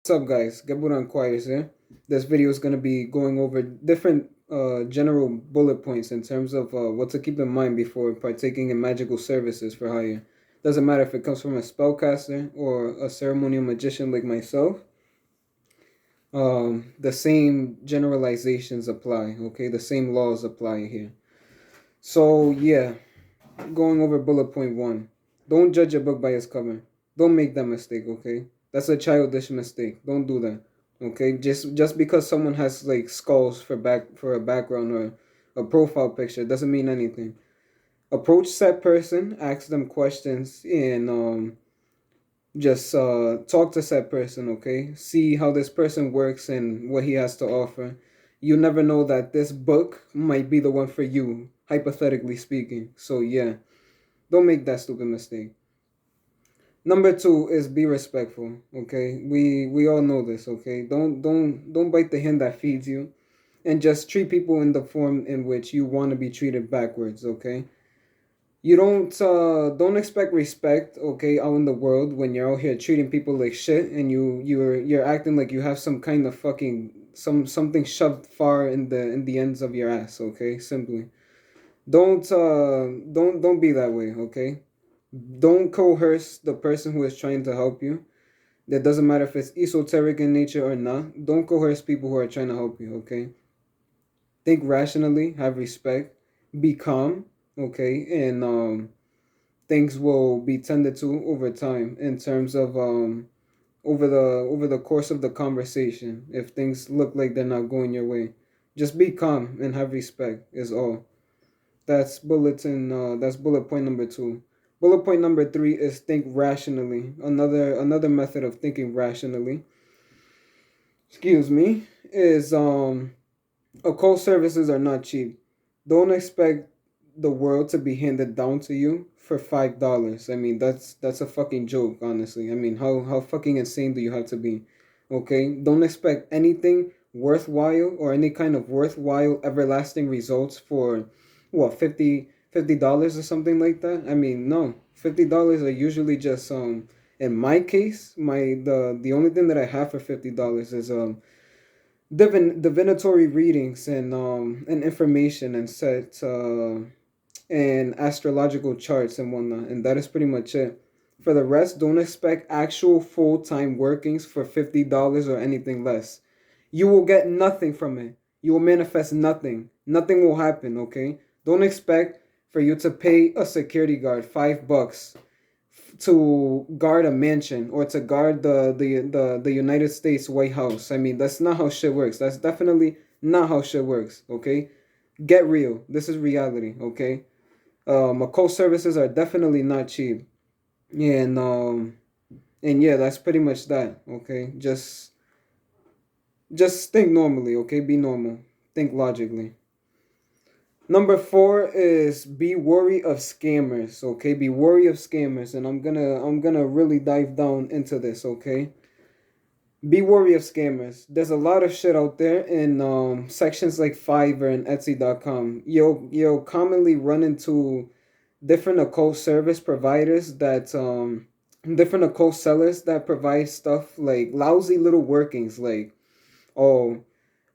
What's up, guys? Gabura Inquires here. This video is going to be going over different general bullet points in terms of what to keep in mind before partaking in magical services for hire. Doesn't matter if it comes from a spellcaster or a ceremonial magician like myself. The same generalizations apply, okay? The same laws apply here. So, yeah, going over bullet point one. Don't judge a book by its cover. Don't make that mistake, okay? That's a childish mistake. Don't do that. Okay? Just because someone has like skulls for a background or a profile picture doesn't mean anything. Approach that person, ask them questions, and just talk to that person, okay? See how this person works and what he has to offer. You never know that this book might be the one for you, hypothetically speaking. So yeah, don't make that stupid mistake. Number two is be respectful. Okay, we all know this. Okay, don't bite the hand that feeds you, and just treat people in the form in which you want to be treated backwards. Okay, you don't expect respect. Okay, out in the world when you're out here treating people like shit, and you're acting like you have some kind of fucking something shoved far in the ends of your ass. Okay, simply don't be that way. Okay, don't coerce the person who is trying to help you. That doesn't matter if it's esoteric in nature or not. Don't coerce people who are trying to help you, okay? Think rationally, have respect, be calm, okay? And things will be tended to over time in terms of over the course of the conversation. If things look like they're not going your way, just be calm and have respect is all. That's bullet point number two. Bullet point number three is think rationally. Another method of thinking rationally, excuse me, is occult services are not cheap. Don't expect the world to be handed down to you for $5. I mean that's a fucking joke, honestly. I mean how fucking insane do you have to be? Okay? Don't expect anything worthwhile or any kind of worthwhile everlasting results for what, $50 or something like that. I mean, no, $50 are usually just in my case, the only thing that I have for $50 is divinatory readings and information and set and astrological charts and whatnot, and that is pretty much it. For the rest, don't expect actual full-time workings for $50 or anything less. You will get nothing from it. You will manifest nothing. Nothing will happen, okay? Don't expect for you to pay a security guard $5 to guard a mansion or to guard the United States White House. I mean, that's not how shit works. That's definitely not how shit works, okay? Get real. This is reality, okay? Occult services are definitely not cheap. And yeah, that's pretty much that, okay? Just think normally, okay? Be normal. Think logically. Number four is be wary of scammers. Okay, be wary of scammers, and I'm gonna really dive down into this. Okay, be wary of scammers. There's a lot of shit out there in sections like Fiverr and Etsy.com. You'll commonly run into different occult service providers that different occult sellers that provide stuff like lousy little workings like, oh,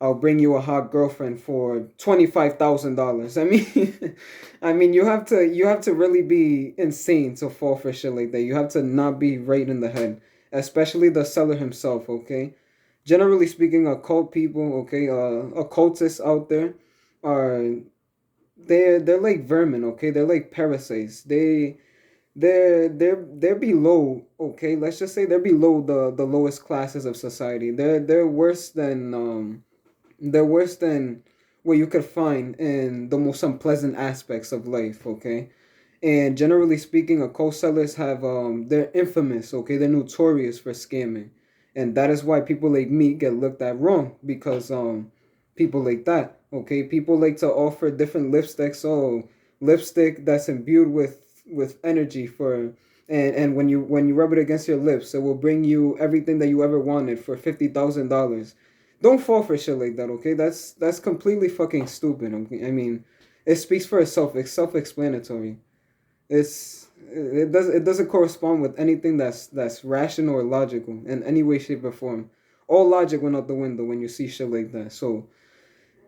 I'll bring you a hot girlfriend for $25,000. I mean, I mean, you have to really be insane to fall for shit like that. You have to not be right in the head, especially the seller himself. Okay, generally speaking, occult people, okay, occultists out there are they're like vermin. Okay, they're like parasites. They're below, okay, let's just say they're below the lowest classes of society. They're worse than what you could find in the most unpleasant aspects of life, okay? And generally speaking, occult sellers have they're infamous, okay? They're notorious for scamming. And that is why people like me get looked at wrong because people like that, okay? People like to offer different lipsticks, oh, lipstick that's imbued with energy for and when you rub it against your lips, it will bring you everything that you ever wanted for $50,000. Don't fall for shit like that, okay? That's completely fucking stupid. Okay? I mean, it speaks for itself. It's self-explanatory. It doesn't correspond with anything that's rational or logical in any way, shape, or form. All logic went out the window when you see shit like that. So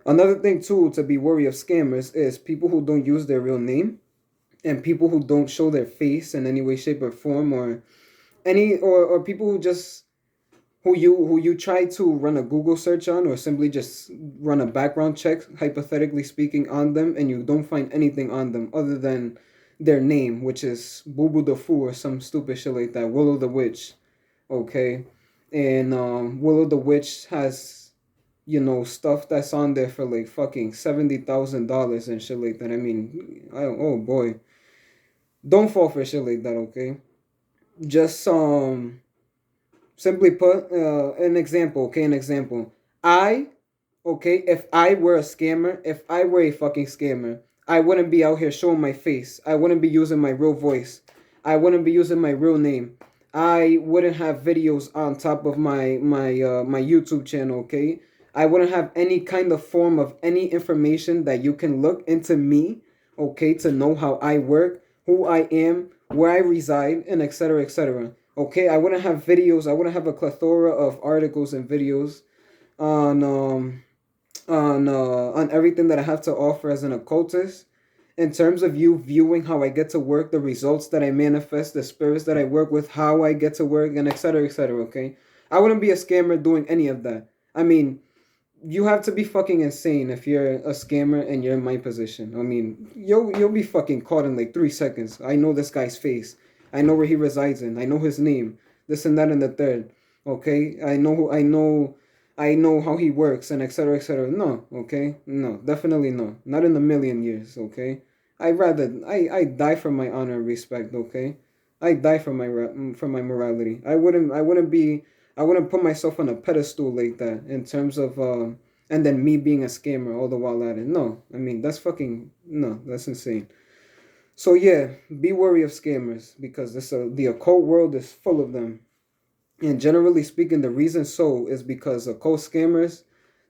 another thing too to be wary of scammers is people who don't use their real name and people who don't show their face in any way, shape, or form, or or people who just who you try to run a Google search on, or simply just run a background check, hypothetically speaking, on them, and you don't find anything on them other than their name, which is Boo Boo the Fool or some stupid shit like that, Willow the Witch, okay? And Willow the Witch has, you know, stuff that's on there for like fucking $70,000 and shit like that. I mean, oh boy, don't fall for shit like that, okay? Just simply put, an example, okay? An example. Okay, if I were a scammer, if I were a fucking scammer, I wouldn't be out here showing my face. I wouldn't be using my real voice. I wouldn't be using my real name. I wouldn't have videos on top of my YouTube channel, okay? I wouldn't have any kind of form of any information that you can look into me, okay, to know how I work, who I am, where I reside, and etc. etc. Okay, I wouldn't have videos. I wouldn't have a plethora of articles and videos on on everything that I have to offer as an occultist. In terms of you viewing how I get to work, the results that I manifest, the spirits that I work with, how I get to work, and etc. etc. Okay, I wouldn't be a scammer doing any of that. I mean, you have to be fucking insane if you're a scammer and you're in my position. I mean, you'll be fucking caught in like 3 seconds. I know this guy's face. I know where he resides in. I know his name. This and that and the third. Okay, I know how he works and etc. etc. No, okay, no, definitely no, not in a million years. Okay, I die for my honor and respect. Okay, I die for my morality. I wouldn't put myself on a pedestal like that in terms of and then me being a scammer all the while at it. No, I mean that's fucking no, that's insane. So yeah, be wary of scammers because the occult world is full of them. And generally speaking, the reason so is because occult scammers,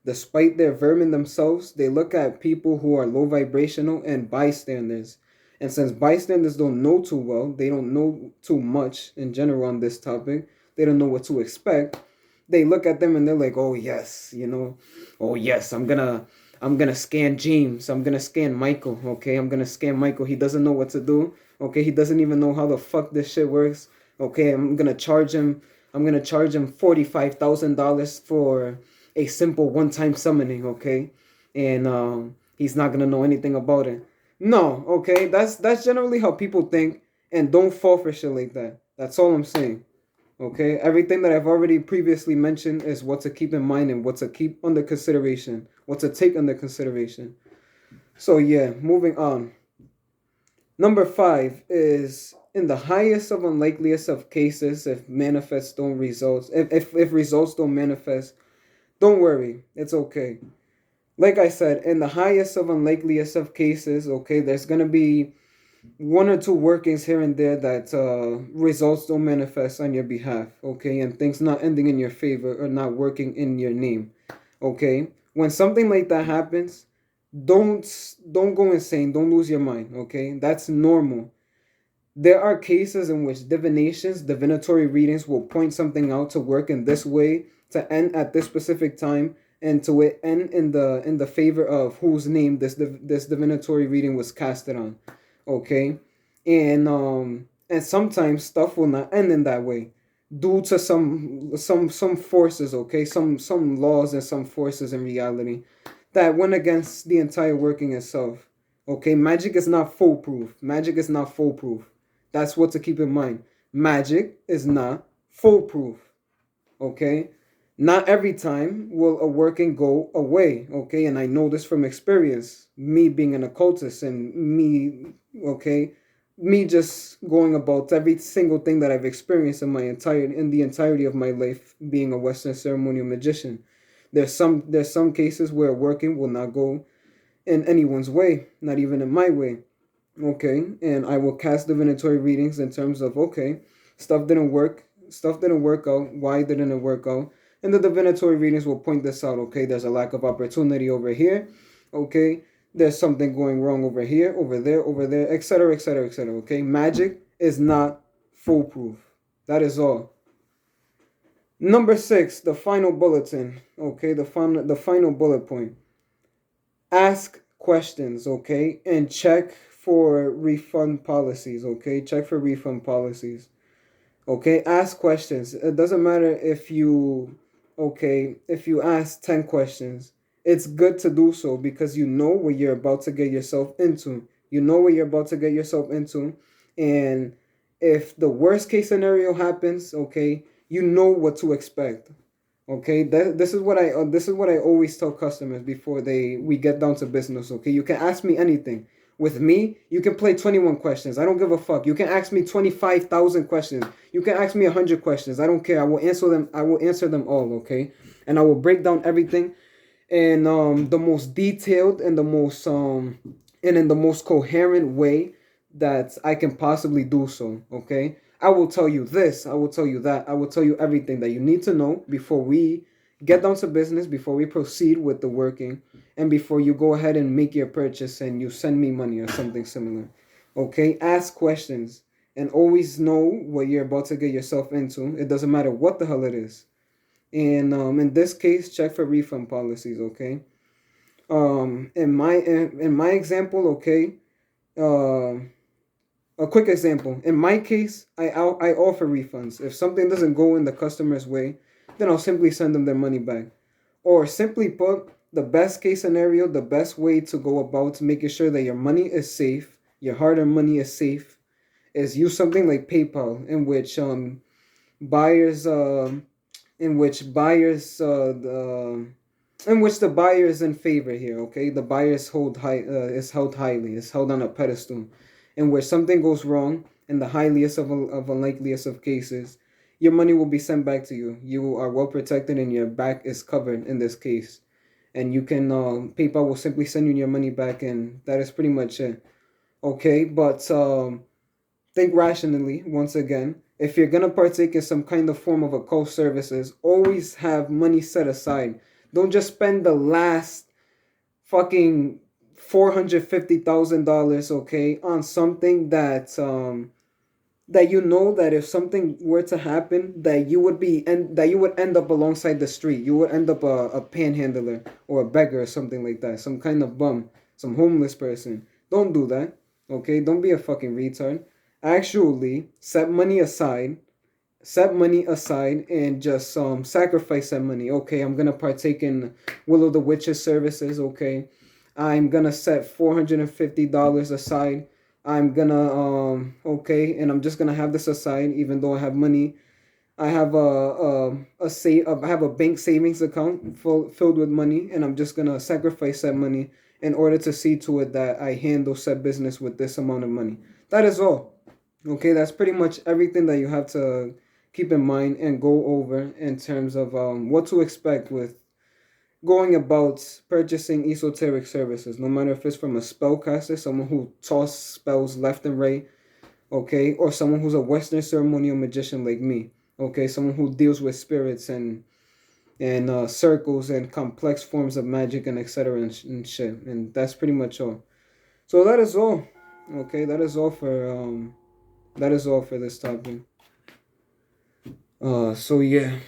despite their vermin themselves, they look at people who are low vibrational and bystanders. And since bystanders don't know too well, they don't know too much in general on this topic, they don't know what to expect. They look at them and they're like, oh yes, you know, oh yes, I'm gonna scan James. I'm gonna scan Michael. Okay, I'm gonna scan Michael. He doesn't know what to do. Okay, he doesn't even know how the fuck this shit works. Okay, I'm gonna charge him. I'm gonna charge him $45,000 for a simple one-time summoning. Okay, and he's not gonna know anything about it. No, okay, that's generally how people think, and don't fall for shit like that. That's all I'm saying. Okay, everything that I've already previously mentioned is what to keep in mind and what to keep under consideration, what to take under consideration. So yeah, moving on. Number 5 is in the highest of unlikeliest of cases, if manifests don't results, if results don't manifest, don't worry, it's okay. Like I said, in the highest of unlikeliest of cases, okay, there's gonna be one or two workings here and there that results don't manifest on your behalf, okay, and things not ending in your favor or not working in your name, okay. When something like that happens, don't don't go insane, don't lose your mind, okay. That's normal. There are cases in which divinatory readings will point something out to work in this way, to end at this specific time, and to it end in the favor of whose name this divinatory reading was casted on. Okay, and sometimes stuff will not end in that way due to some forces. Okay, some laws and some forces in reality that went against the entire working itself. Okay, magic is not foolproof. Magic is not foolproof. That's what to keep in mind. Magic is not foolproof. Okay? Not every time will a working go away. Okay? And I know this from experience. Me being an occultist and me, okay? Me just going about every single thing that I've experienced in the entirety of my life being a Western ceremonial magician. There's some cases where working will not go in anyone's way, not even in my way. Okay, and I will cast divinatory readings in terms of okay, stuff didn't work out. Why didn't it work out? And the divinatory readings will point this out. Okay, there's a lack of opportunity over here. Okay, there's something going wrong over here, over there, etc., etc., etc. Okay, magic is not foolproof. That is all. Number 6, the final bulletin. Okay, the final bullet point. Ask questions, okay, and check for refund policies. Okay, check for refund policies. Okay, ask questions. It doesn't matter if you ask 10 questions. It's good to do so because you know what you're about to get yourself into. You know what you're about to get yourself into. And if the worst case scenario happens, okay, you know what to expect. Okay, this is what I always tell customers before we get down to business. Okay, you can ask me anything. With me, you can play 21 questions. I don't give a fuck. You can ask me 25,000 questions. You can ask me 100 questions. I don't care. I will answer them. I will answer them all. Okay, and I will break down everything in the most detailed and in the most coherent way that I can possibly do so. Okay, I will tell you this, I will tell you that, I will tell you everything that you need to know before we get down to business, before we proceed with the working, and before you go ahead and make your purchase and you send me money or something similar. Okay, ask questions and always know what you're about to get yourself into. It doesn't matter what the hell it is. And in this case, check for refund policies. Okay. In my example, okay. Uh, a quick example. In my case, I offer refunds. If something doesn't go in the customer's way, then I'll simply send them their money back. Or simply put, the best case scenario, the best way to go about making sure that your money is safe, your hard-earned money is safe, is use something like PayPal, buyers in which buyers the in which the buyer is in favor here. Okay, the buyer is held highly, is held on a pedestal, in which something goes wrong in the highest of unlikeliest of cases, your money will be sent back to you. You are well protected and your back is covered in this case, and you can PayPal will simply send you your money back, and that is pretty much it. Okay, but think rationally once again. If you're gonna partake in some kind of form of occult services, always have money set aside. Don't just spend the last fucking $450,000, okay, on something that you know that if something were to happen, that you would end up alongside the street. You would end up a panhandler or a beggar or something like that, some kind of bum, some homeless person. Don't do that, okay? Don't be a fucking retard. Actually, set money aside and just sacrifice that money. Okay, I'm gonna partake in Will of the Witches services. Okay, I'm gonna set $450 aside. I'm gonna okay, and I'm just gonna have this aside, even though I have money. I have I have a bank savings account filled with money, and I'm just gonna sacrifice that money in order to see to it that I handle said business with this amount of money. That is all. Okay, that's pretty much everything that you have to keep in mind and go over in terms of what to expect with going about purchasing esoteric services, no matter if it's from a spellcaster, someone who tosses spells left and right, okay, or someone who's a Western ceremonial magician like me, okay, someone who deals with spirits and circles and complex forms of magic and etc. And shit, and that's pretty much all. So that is all. Okay, that is all for this topic. So yeah.